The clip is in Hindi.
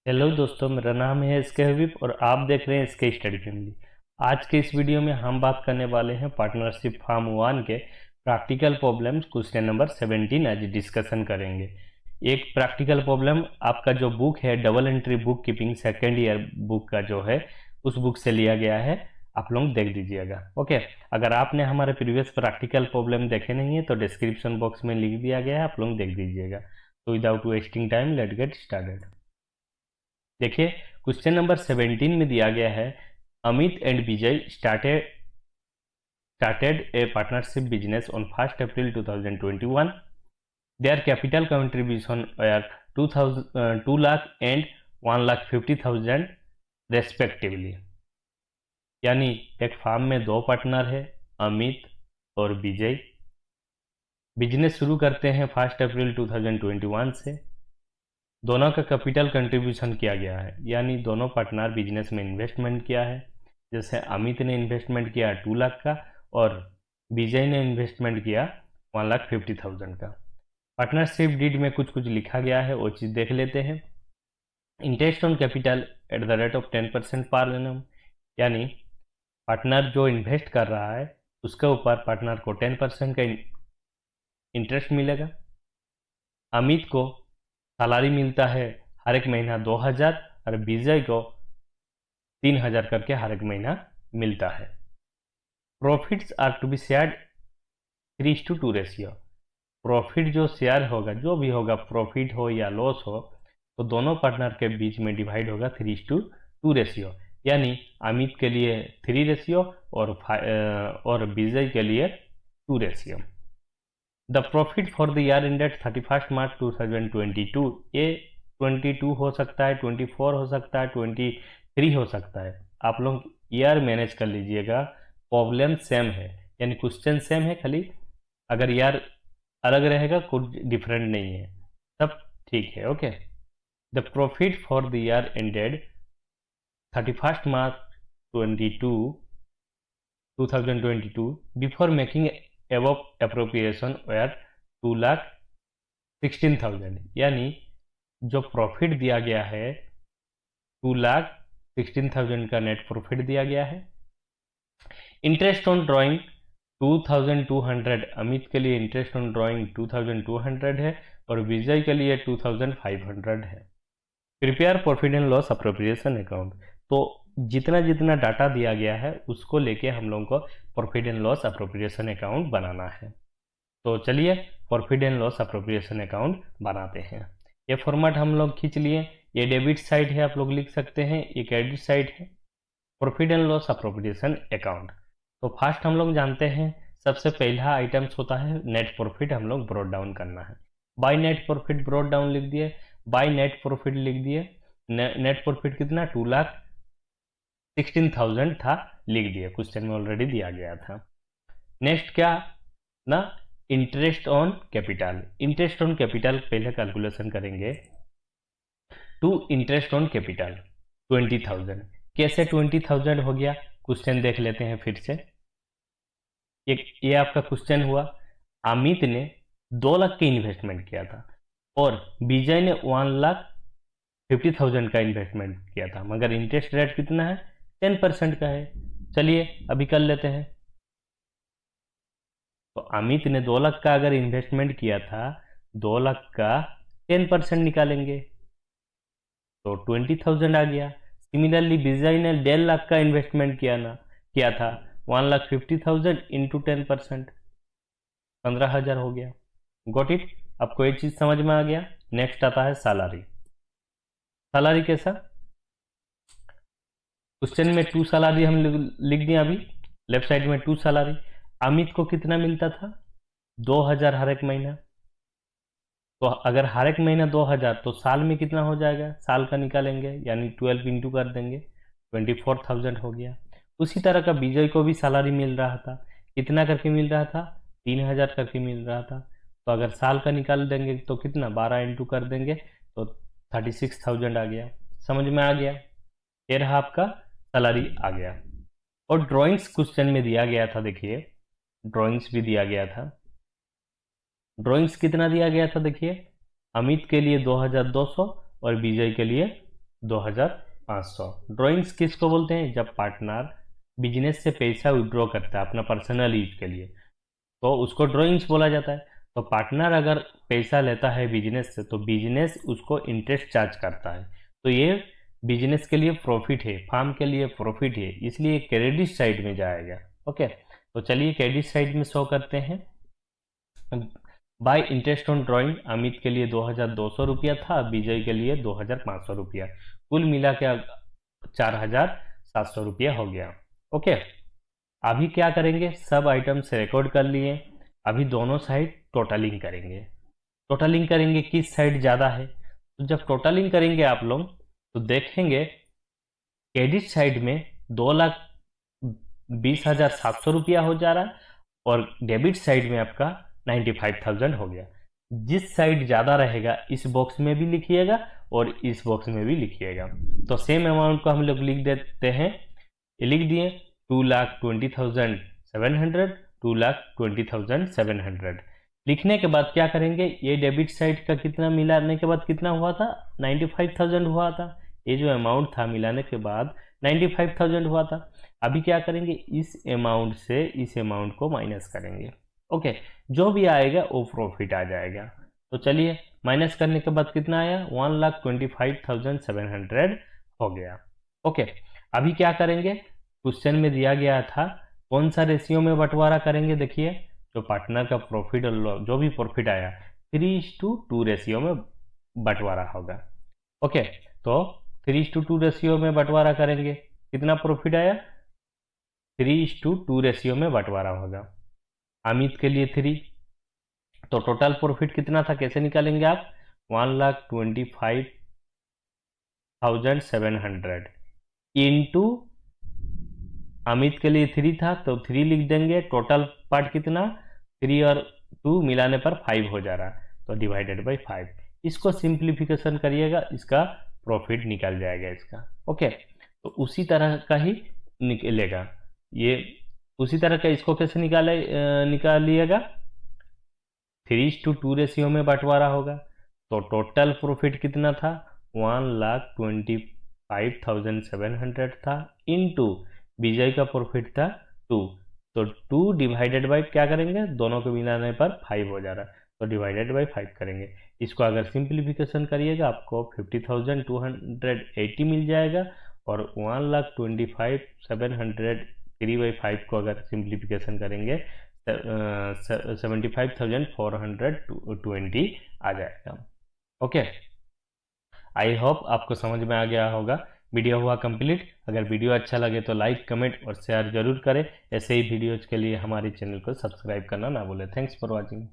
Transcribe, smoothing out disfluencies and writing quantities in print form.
हेलो दोस्तों, मेरा नाम है एस के हबीब और आप देख रहे हैं एस के स्टडी फैमिली। आज के इस वीडियो में हम बात करने वाले हैं पार्टनरशिप फार्म 1 के प्रैक्टिकल प्रॉब्लम्स क्वेश्चन नंबर 17 आज डिस्कशन करेंगे। एक प्रैक्टिकल प्रॉब्लम आपका जो बुक है double entry book keeping second year book का जो है उस बुक से लिया गया है। आप लोग देख दीजिएगा। ओके, अगर आपने हमारे प्रीवियस प्रैक्टिकल प्रॉब्लम देखे नहीं है तो डिस्क्रिप्शन बॉक्स में लिख दिया गया है, आप लोग देख दीजिएगा। तो without wasting time let get started. देखिए, क्वेश्चन नंबर 17 में दिया गया है Amit and Vijay started a partnership business on 1st April 2021. Their capital contribution were 2 lakh and 1,50,000 respectively. यानी एक फार्म में दो पार्टनर है, अमित और विजय। बिजनेस शुरू करते हैं 1 अप्रैल 2021 से। दोनों का कैपिटल कंट्रीब्यूशन किया गया है, यानी दोनों पार्टनर बिजनेस में इन्वेस्टमेंट किया है। जैसे अमित ने इन्वेस्टमेंट किया 2 लाख का और विजय ने इन्वेस्टमेंट किया 1,50,000 का। पार्टनरशिप डीड में कुछ कुछ लिखा गया है, वो चीज़ देख लेते हैं। Interest on capital at the rate of 10% per annum, यानी पार्टनर जो इन्वेस्ट कर रहा है उसके ऊपर पार्टनर को 10% का इंटरेस्ट मिलेगा। अमित को सैलरी मिलता है हर एक महीना 2,000 और विजय को 3,000 करके हर एक महीना मिलता है। Profits are to be shared 3:2 ratio. Profit जो शेयर होगा, जो भी होगा, प्रॉफिट हो या लॉस हो, तो दोनों पार्टनर के बीच में डिवाइड होगा 3:2 रेशियो। यानी अमित के लिए 3 रेशियो और विजय के लिए 2 ratio. The profit for the year ended 31 मार्च 2022। ये 22 हो सकता है, 24 हो सकता है, 23 हो सकता है। आप लोग ईयर मैनेज कर लीजिएगा। प्रॉब्लम सेम है, यानी क्वेश्चन सेम है, खाली अगर ईयर अलग रहेगा कुछ डिफरेंट नहीं है, सब ठीक है। Okay, the profit for the year ended 31 March 2022 before making above appropriation were 2,16,000। यानी जो प्रॉफिट दिया गया है 2,16,000 का नेट प्रॉफिट दिया गया है। इंटरेस्ट ऑन ड्राइंग 2,200, अमित के लिए इंटरेस्ट ऑन ड्राइंग 2,200 है और विजय के लिए 2,500 है। Prepare profit and loss appropriation account. तो जितना जितना डाटा दिया गया है उसको लेके हम लोगों को profit and loss appropriation account बनाना है। तो चलिए profit and loss appropriation account बनाते हैं। ये फॉर्मेट हम लोग खींच लिए। ये डेबिट साइड है, आप लोग लिख सकते हैं, ये क्रेडिट साइड है। Profit and loss appropriation account. तो फर्स्ट हम लोग जानते हैं, सबसे पहला आइटम्स होता है नेट प्रॉफिट। हम लोग ब्रॉड डाउन करना है। By net profit brought down लिख दिए, बाय नेट प्रॉफिट लिख दिए। नेट प्रॉफिट कितना 2,16,000 था, लिख दिया, क्वेश्चन में ऑलरेडी दिया गया था। नेक्स्ट क्या ना, interest on capital. Interest on capital पहले कैलकुलेशन करेंगे। To interest on capital 20,000। कैसे 20,000 हो गया, क्वेश्चन देख लेते हैं फिर से। ये आपका क्वेश्चन हुआ, अमित ने 2 लाख की इन्वेस्टमेंट किया था और विजय ने 1,50,000 का इन्वेस्टमेंट किया था, मगर इंटरेस्ट रेट कितना है 10% का है। चलिए अभी कर लेते हैं। तो अमित ने 2 लाख का अगर इन्वेस्टमेंट किया था, 2 लाख का 10% निकालेंगे तो 20,000 आ गया। सिमिलरली विजय ने 1.5 लाख का इन्वेस्टमेंट किया था, 1,50,000 इंटू 10%, 15,000 हो गया। Got it? आपको एक चीज समझ में आ गया। नेक्स्ट आता है सैलरी। सैलरी कैसा, क्वेश्चन में 2 सैलरी हम लिख दिए अभी लेफ्ट साइड में 2 सैलरी। अमित को कितना मिलता था 2,000 हर एक महीना। तो अगर हर एक महीना 2,000 तो साल में कितना हो जाएगा, साल का निकालेंगे, यानी 12 इंटू कर देंगे, 24,000 हो गया। उसी तरह का विजय को भी सैलरी मिल रहा था। कितना करके मिल रहा था 3,000 करके मिल रहा था। तो अगर साल का निकाल देंगे तो कितना 12 इंटू कर देंगे तो 36,000 आ गया। समझ में आ गया? ये रहा आपका सैलरी आ गया। और ड्राइंग्स क्वेश्चन में दिया गया था, देखिए ड्राइंग्स भी दिया गया था। ड्राइंग्स कितना दिया गया था, देखिए अमित के लिए 2,200 और विजय के लिए 2500। ड्रॉइंग्स किसको बोलते हैं? जब पार्टनर बिजनेस से पैसा विड्रॉ करता है अपना पर्सनल यूज के लिए तो उसको ड्रॉइंग्स बोला जाता है। तो पार्टनर अगर पैसा लेता है बिजनेस से तो बिजनेस उसको इंटरेस्ट चार्ज करता है, तो ये बिजनेस के लिए प्रॉफिट है, फार्म के लिए प्रॉफिट है, इसलिए क्रेडिट साइड में जाएगा। ओके, तो चलिए क्रेडिट साइड में शो करते हैं। Bye interest on drawing Amit के लिए 2200 रुपया था, विजय के लिए 2500 रुपया, कुल मिला के 4700 रुपया हो गया। ओके, अभी क्या करेंगे, सब आइटम से रिकॉर्ड कर लिए, अभी दोनों साइड टोटलिंग करेंगे। टोटलिंग करेंगे किस साइड ज़्यादा है, तो जब टोटलिंग करेंगे आप लोग तो देखेंगे क्रेडिट साइड में 2,20,700 रुपया हो जा रहा है और डेबिट साइड में आपका 95,000 हो गया। जिस साइड ज़्यादा रहेगा इस बॉक्स में भी लिखिएगा और इस बॉक्स में भी लिखिएगा। तो सेम अमाउंट को हम लोग लिख देते हैं, ये लिख दिए 2,20,700, 2,20,700। लिखने के बाद क्या करेंगे, ये डेबिट साइड का कितना मिलाने के बाद कितना हुआ था, 95,000 हुआ था। ये जो अमाउंट था मिलाने के बाद 95,000 हुआ था। अभी क्या करेंगे, इस अमाउंट से इस अमाउंट को माइनस करेंगे। ओके, जो भी आएगा वो प्रॉफिट आ जाएगा। तो चलिए माइनस करने के बाद कितना आया, 1,25,700 हो गया। ओके, अभी क्या करेंगे, क्वेश्चन में दिया गया था कौन सा रेशियो में बंटवारा करेंगे। देखिए जो पार्टनर का प्रॉफिट और जो भी प्रॉफिट आया 3:2 रेशियो में बंटवारा होगा। ओके, तो 3:2 रेशियो में बंटवारा करेंगे, कितना प्रॉफिट आया, 3:2 रेशियो में बंटवारा होगा। अमित के लिए 3, तो टोटल प्रॉफिट कितना था, कैसे निकालेंगे आप, 1,25,700 इंटू अमित के लिए 3 था तो 3 लिख देंगे, टोटल पार्ट कितना, 3 और 2 मिलाने पर 5 हो जा रहा, तो डिवाइडेड बाई 5। इसको सिंप्लीफिकेशन करिएगा, इसका प्रॉफिट निकल जाएगा इसका। ओके, तो उसी तरह का ही निकलेगा ये, उसी तरह का इसको कैसे निकालिएगा, 3:2 रेशियो में बंटवारा होगा। तो टोटल प्रॉफिट कितना था, 1,25,700 था, इनटू विजय का प्रॉफिट था 2, तो 2 डिवाइडेड बाई क्या करेंगे, दोनों को मिलाने पर 5 हो जा रहा है, तो डिवाइडेड बाई 5 करेंगे। इसको अगर सिंप्लीफिकेशन करिएगा आपको 50,280 मिल जाएगा और 1,25,700 3/5 को अगर सिंप्लीफिकेशन करेंगे 75,420 आ जाएगा। ओके, आई होप आपको समझ में आ गया होगा। वीडियो हुआ कंप्लीट। अगर वीडियो अच्छा लगे तो लाइक, कमेंट और शेयर जरूर करें। ऐसे ही वीडियोज के लिए हमारे चैनल को सब्सक्राइब करना ना भूलें। Thanks for watching.